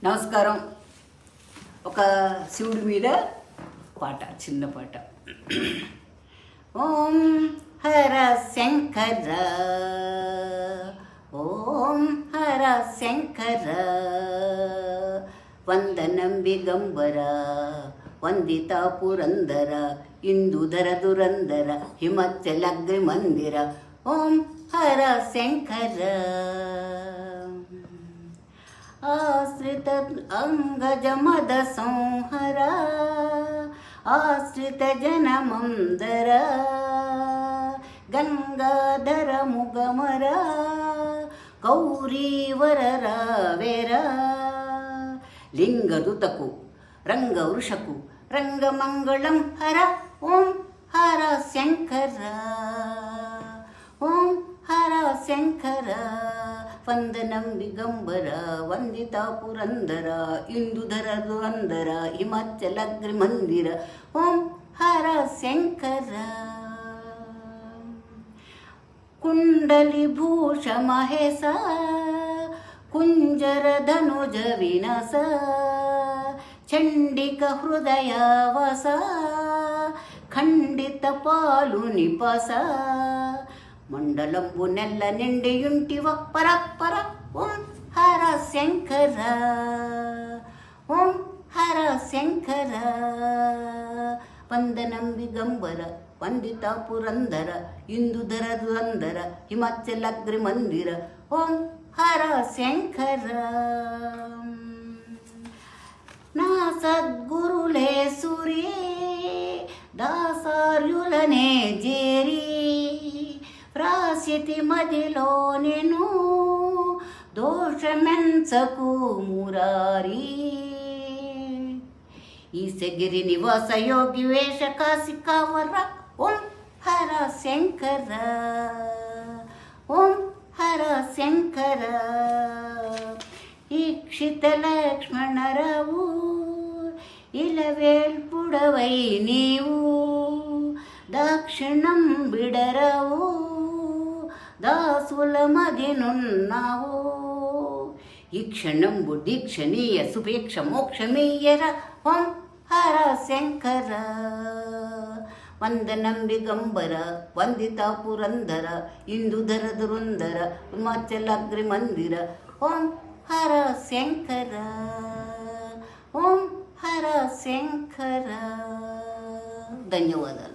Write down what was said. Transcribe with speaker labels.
Speaker 1: నమస్కారం. ఒక శివుడి మీద పాట, చిన్న పాట. ఓం హర శంకర, ఓం హర శంకర, వందనం దిగంబర, వందిత పురందర, ఇందుధర దురందర, హిమచలగ్రి మందిర. ఓం హర శంకర. ఆశ్రిత అంగజ మద సంహర, ఆశ్రిత జనమందర, గంగాధర ముగమర, గౌరీవర రావేర. లింగదుతకు రంగ వృషకు రంగమంగళం హర. ఓం హర శంకర, ఓం హర శంకర, వందనం దిగంబర, వందిత పురందర, ఇందుధర దురందర, హిమాచలగ్రి మందిర. ఓం హర శంకర. కుండలి భూష మహేశ, కుంజర ధనుజ వినస, చండిక హృదయవస, ఖండిత పాలు నిపస, మండలంబు నెల్ల నిండియుంటివ పరప్పర. ఓం హర శంకర, ఓం హర శంకర, వందనం దిగంబర, వందిత పురందర, ఇందుధర దురందర, హిమాచలగ్రి మందిర. ఓం హర శంకర. నా సద్గురులే సూరి, దాసార్యులనే జేరి, ప్రాసితి మదిలో నేను దోషమెంచకు మురారి. ఈశగిరి నివాస యోగి వేష కాశికావర. ఓం హర శంకర, ఓం హర శంకర, ఈక్షిత లక్ష్మణరావు, ఇలవేల్పుడవై నీవు, దక్షిణం బిడరావు, దాసుల మదినున్నావు. ఈ క్షణంబు దీక్షణీయ సుపేక్ష మోక్షమీయర. ఓం హర శంకర, వందనం దిగంబర, వందిత పురందర, ఇందుధర దురందర, హిమాచలగ్రి మందిర. ఓం హర శంకర, ఓం హర శంకర. ధన్యవాదాలు.